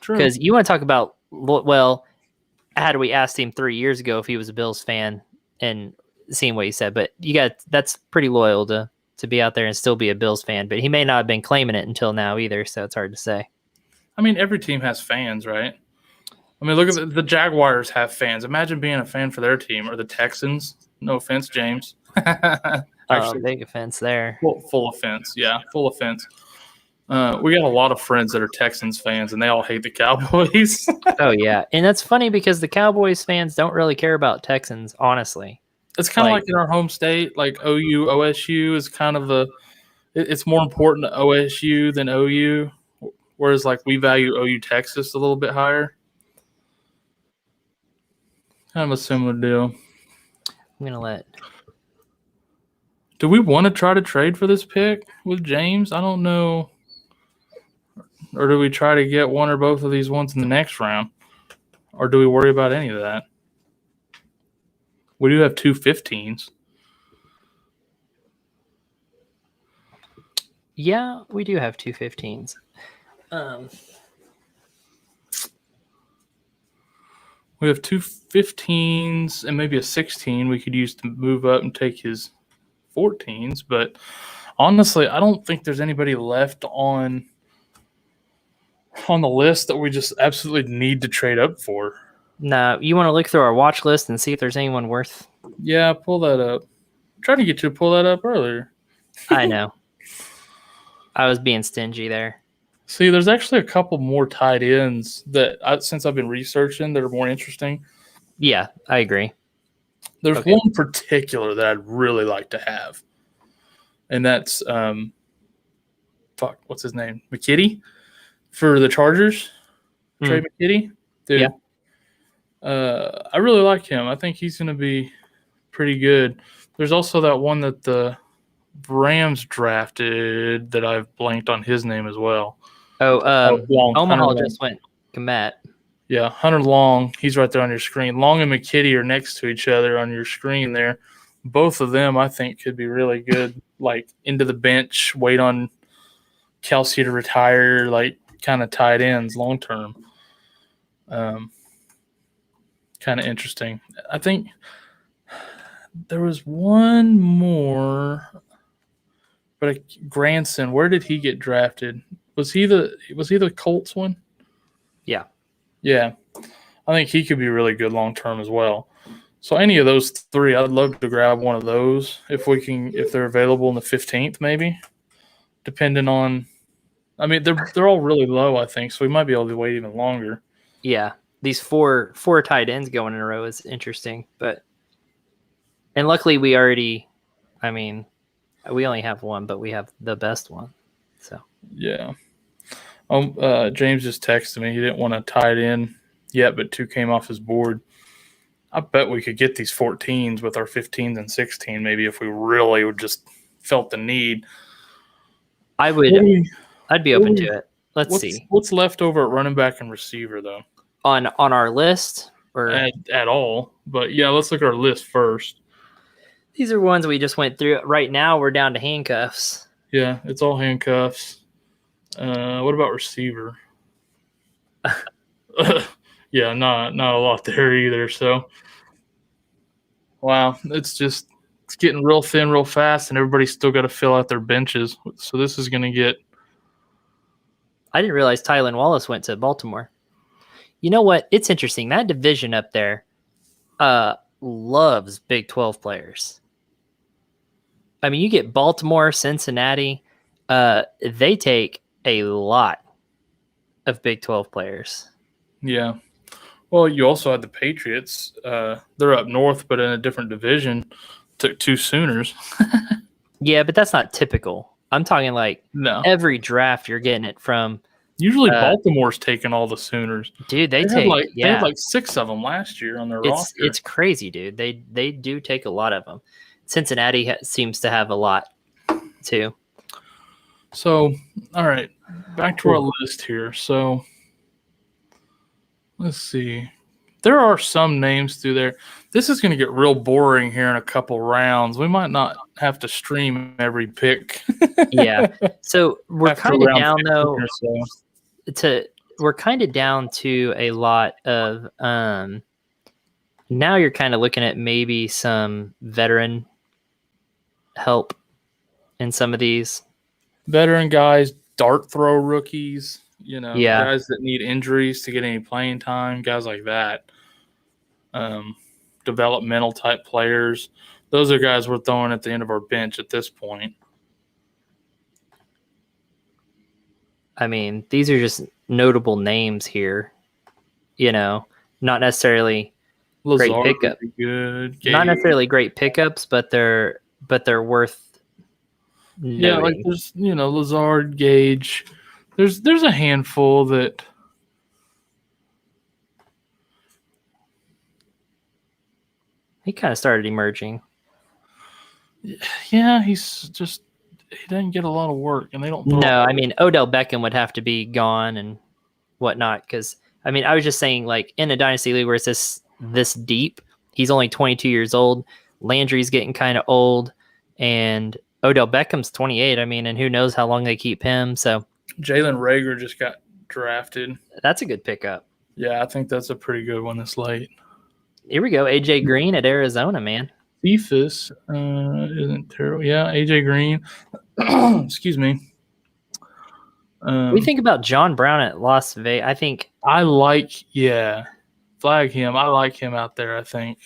Because you want to talk about, had we asked him 3 years ago if he was a Bills fan and seeing what he said, but that's pretty loyal to be out there and still be a Bills fan. But he may not have been claiming it until now either, so it's hard to say. I mean, every team has fans, right? I mean, look at the Jaguars have fans. Imagine being a fan for their team, or the Texans. No offense, James. Actually, big offense there. Full offense. Yeah, full offense. We got a lot of friends that are Texans fans, and they all hate the Cowboys. Oh, yeah. And that's funny because the Cowboys fans don't really care about Texans, honestly. It's kind of like in our home state, OU, OSU is kind of it's more important to OSU than OU, whereas we value OU Texas a little bit higher. Kind of a similar deal. I'm going to let... Do we want to try to trade for this pick with James? I don't know. Or do we try to get one or both of these ones in the next round? Or do we worry about any of that? We do have 2 15s. Yeah, we do have 2 15s. We have 2 15s and maybe a 16 we could use to move up and take his 14s. But honestly, I don't think there's anybody left on the list that we just absolutely need to trade up for. No, you want to look through our watch list and see if there's anyone worth? Yeah, pull that up. I'm trying to get you to pull that up earlier. I know. I was being stingy there. See, there's actually a couple more tight ends that since I've been researching that are more interesting. Yeah, I agree. There's one particular that I'd really like to have, and that's what's his name? McKitty for the Chargers. Trey McKitty, dude. Yeah. I really like him. I think he's going to be pretty good. There's also that one that the Rams drafted that I've blanked on his name as well. Long, Omaha just went Komet. Yeah, Hunter Long. He's right there on your screen. Long and McKitty are next to each other on your screen there. Both of them, I think, could be really good. Like into the bench, wait on Kelsey to retire, like kind of tight ends long term. Kind of interesting. I think there was one more, but Granson. Where did he get drafted? Was he the Colts one? Yeah. Yeah. I think he could be really good long term as well. So any of those three, I'd love to grab one of those if they're available in the 15th, maybe. Depending on, I mean, they're all really low, I think, so we might be able to wait even longer. Yeah, these four tight ends going in a row is interesting, and luckily we only have one, but we have the best one. So yeah. James just texted me. He didn't want to tie it in yet, but 2 came off his board. I bet we could get these 14s with our 15s and 16 maybe if we really would just felt the need. I'd be open to it. Let's see. What's left over at running back and receiver, though? On our list? Or at all. But, yeah, let's look at our list first. These are ones we just went through. Right now, we're down to handcuffs. Yeah, it's all handcuffs. What about receiver? Yeah, not a lot there either. So, wow, it's getting real thin real fast, and everybody's still got to fill out their benches. So this is going to get. I didn't realize Tylan Wallace went to Baltimore. You know what? It's interesting. That division up there loves Big 12 players. I mean, you get Baltimore, Cincinnati. They take a lot of Big 12 players. Yeah. Well, you also had the Patriots. They're up north, but in a different division. Took 2 Sooners. Yeah, but that's not typical. I'm talking like every draft you're getting it from. Usually Baltimore's taking all the Sooners. Dude, they had like 6 of them last year on their roster. It's crazy, dude. They do take a lot of them. Cincinnati seems to have a lot too. So, all right, back to our list here. So, let's see. There are some names through there. This is going to get real boring here in a couple rounds. We might not have to stream every pick. Yeah. So we're kind of down though. We're kind of down to a lot of. Now you're kind of looking at maybe some veteran help in some of these. Veteran guys, dart throw rookies. Yeah. Guys that need injuries to get any playing time, guys like that. Developmental type players. Those are guys we're throwing at the end of our bench at this point. I mean, these are just notable names here. Not necessarily Lazard great pickup. Good. Not necessarily great pickups, but they're worth noting. Yeah, like there's Lazard, Gage. There's a handful that he kind of started emerging. Yeah, he doesn't get a lot of work, and they don't. No, I mean Odell Beckham would have to be gone and whatnot because I was just saying like in a dynasty league where it's this deep, he's only 22 years old. Landry's getting kind of old, and Odell Beckham's 28. I mean, and who knows how long they keep him. So Jalen Reagor just got drafted. That's a good pickup. Yeah, I think that's a pretty good one this late. Here we go. AJ Green at Arizona, man. Cephas isn't terrible. Yeah, AJ Green. Excuse me. What do you think about John Brown at Las Vegas? Flag him. I like him out there, I think.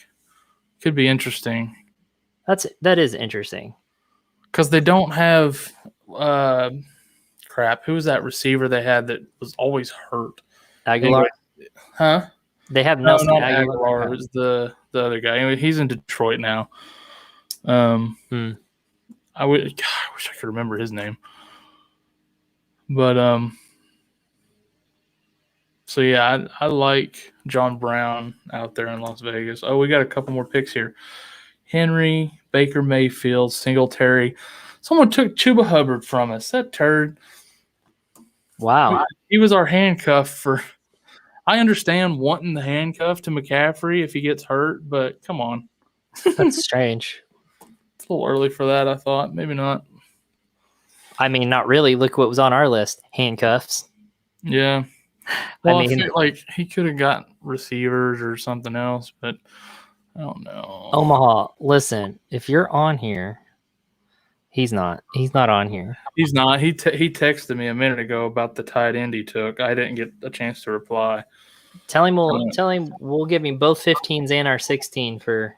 Could be interesting. That is interesting. Because they don't have who was that receiver they had that was always hurt? Aguilar? Anyway, huh? They have Nelson Aguilar. It was the other guy. Anyway, he's in Detroit now. I wish I could remember his name. But so yeah, I like John Brown out there in Las Vegas. Oh, we got a couple more picks here. Henry, Baker Mayfield, Singletary. Someone took Chuba Hubbard from us. That turd. Wow. He was our handcuff for – I understand wanting the handcuff to McCaffrey if he gets hurt, but come on. That's strange. It's a little early for that, I thought. Maybe not. I mean, not really. Look what was on our list. Handcuffs. Yeah. Well, I feel like he could have got receivers or something else, but I don't know. Omaha, listen, if you're on here, he's not. He's not on here. He's not. He texted me a minute ago about the tight end he took. I didn't get a chance to reply. Tell him we'll give him both 15s and our 16 for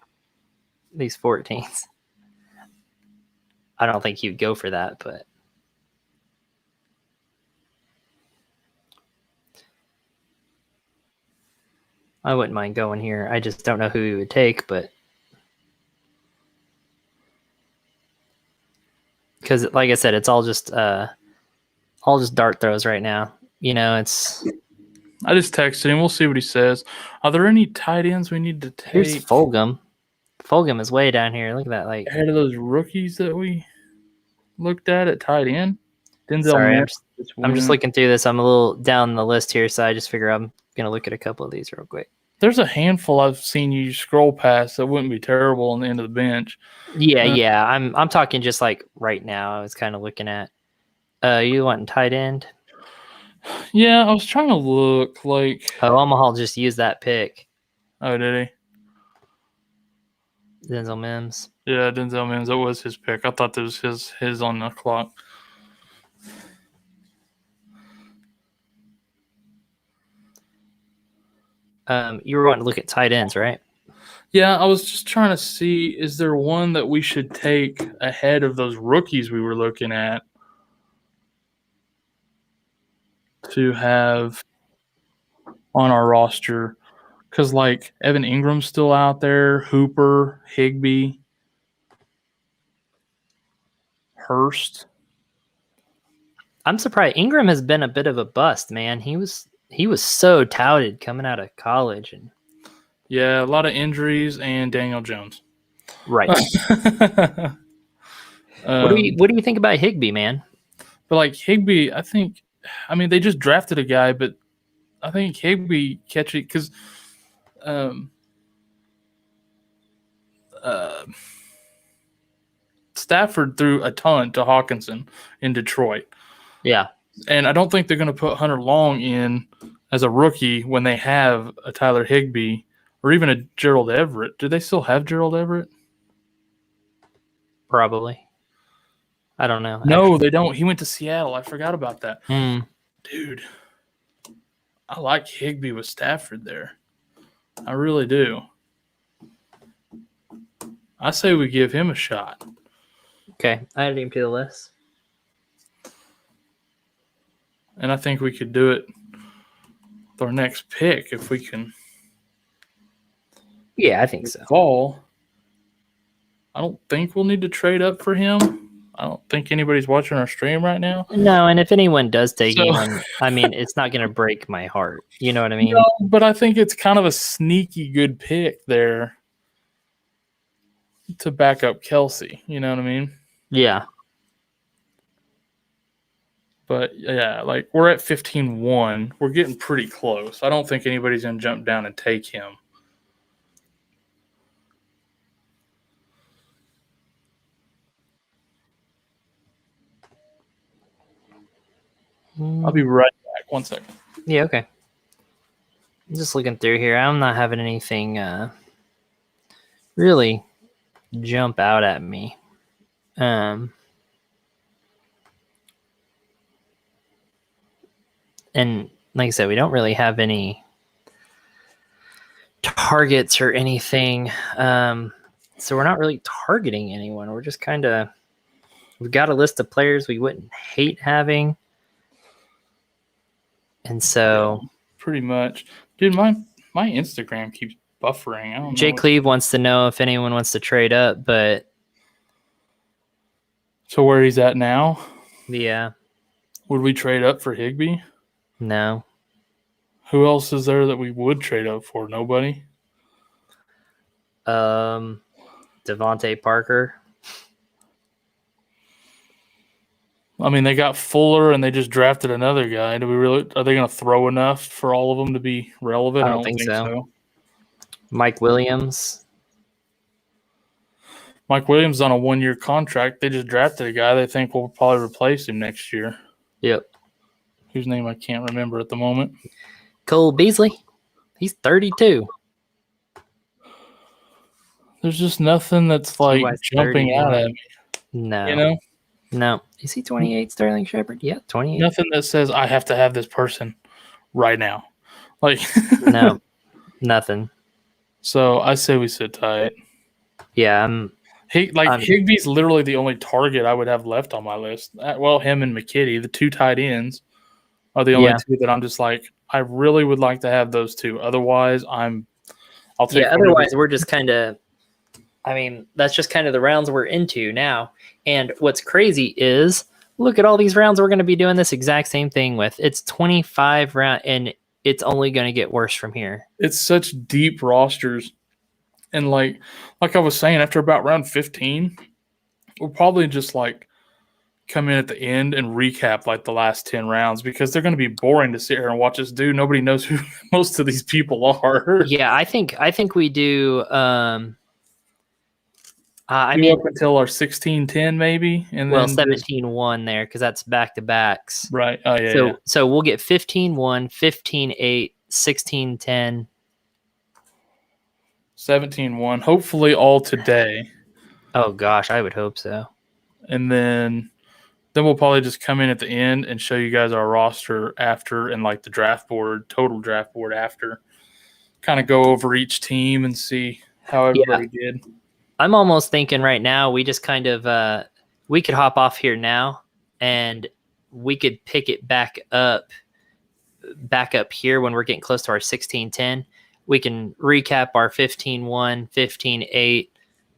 these 14s. I don't think he'd go for that, but I wouldn't mind going here. I just don't know who he would take, but because, like I said, it's all just dart throws right now. You know, it's. I just texted him. We'll see what he says. Are there any tight ends we need to take? Here's Fulgham. Fulgham is way down here. Look at that, like ahead of those rookies that we looked at tight end. Denzel. Sorry, I'm just looking through this. I'm a little down the list here, so I just figure I'm gonna look at a couple of these real quick. There's a handful I've seen you scroll past that wouldn't be terrible on the end of the bench. Yeah. I'm talking just like right now. I was kind of looking at. You wanting tight end? Yeah, I was trying to look like. Oh, Omaha just used that pick. Oh, did he? Denzel Mims. Yeah, Denzel Mims. That was his pick. I thought that was his on the clock. You were wanting to look at tight ends, right? Yeah, I was just trying to see, is there one that we should take ahead of those rookies we were looking at to have on our roster? Because, like, Evan Ingram's still out there, Hooper, Higbee, Hurst. I'm surprised. Ingram has been a bit of a bust, man. He was so touted coming out of college, and yeah, a lot of injuries and Daniel Jones. Right. What do you think about Higbee, man? But like Higbee, I mean, they just drafted a guy, but I think Higbee catch it because Stafford threw a ton to Hawkinson in Detroit. Yeah. And I don't think they're going to put Hunter Long in as a rookie when they have a Tyler Higbee or even a Gerald Everett. Do they still have Gerald Everett? Probably. I don't know. No, actually. They don't. He went to Seattle. I forgot about that. Dude, I like Higbee with Stafford there. I really do. I say we give him a shot. Okay, I added him to the list. And I think we could do it with our next pick if we can. Yeah, I think so. Fall. I don't think we'll need to trade up for him. I don't think anybody's watching our stream right now. No, and if anyone does take him, I mean, it's not going to break my heart. You know what I mean? No, but I think it's kind of a sneaky good pick there to back up Kelsey. You know what I mean? Yeah. But, yeah, like we're at 15-1. We're getting pretty close. I don't think anybody's going to jump down and take him. I'll be right back. 1 second. Yeah, okay. I'm just looking through here. I'm not having anything really jump out at me. And like I said, we don't really have any targets or anything. So we're not really targeting anyone. We're just kind of, we've got a list of players we wouldn't hate having. And so pretty much, dude, my Instagram keeps buffering. I don't know. Jay Cleve wants to know if anyone wants to trade up, but so where he's at now? Yeah. Would we trade up for Higbee? No. Who else is there that we would trade up for? Nobody. Devontae Parker. I mean, they got Fuller and they just drafted another guy. Do we really? Are they going to throw enough for all of them to be relevant? I don't think so. Mike Williams. Mike Williams on a 1-year contract. They just drafted a guy they think will probably replace him next year. Yep. Whose name I can't remember at the moment. Cole Beasley. He's 32. There's just nothing that's like jumping out at me. No. You know? No. Is he 28, Sterling Shepard? Yeah, 28. Nothing that says I have to have this person right now. Like no. Nothing. So I say we sit tight. Yeah, Higbee's literally the only target I would have left on my list. Well, him and McKitty, the two tight ends, are the only two that I'm just like, I really would like to have those two. Otherwise, I'll take. Yeah, otherwise we're just kind of. I mean, that's just kind of the rounds we're into now. And what's crazy is, look at all these rounds we're going to be doing this exact same thing with. It's 25 rounds, and it's only going to get worse from here. It's such deep rosters. And like I was saying, after about round 15, we'll probably just like come in at the end and recap like the last 10 rounds because they're going to be boring to sit here and watch us do. Nobody knows who most of these people are. Yeah, I think we do. I mean, up until our 16-10 maybe, and then 17-1 there because that's back to backs. Right. Oh yeah. So we'll get 15-1, 15-8, 16-10. 17-1, hopefully all today. Oh gosh, I would hope so. And then we'll probably just come in at the end and show you guys our roster after and like the total draft board after. Kind of go over each team and see how everybody did. I'm almost thinking right now we just kind of we could hop off here now and we could pick it back up here when we're getting close to our 16-10. We can recap our 15-1, 15-8,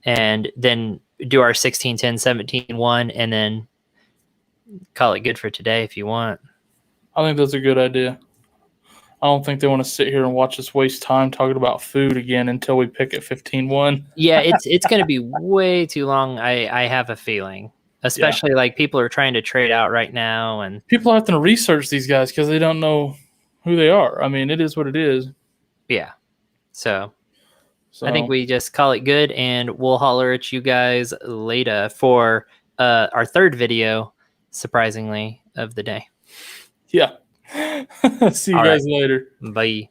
and then do our 16-10, 17-1, and then call it good for today if you want. I think that's a good idea. I don't think they want to sit here and watch us waste time talking about food again until we pick at 15-1. Yeah, it's going to be way too long, I have a feeling. Especially like people are trying to trade out right now. And people have to research these guys because they don't know who they are. I mean, it is what it is. Yeah. So I think we just call it good, and we'll holler at you guys later for our third video, surprisingly, of the day. Yeah. See you guys later. Bye.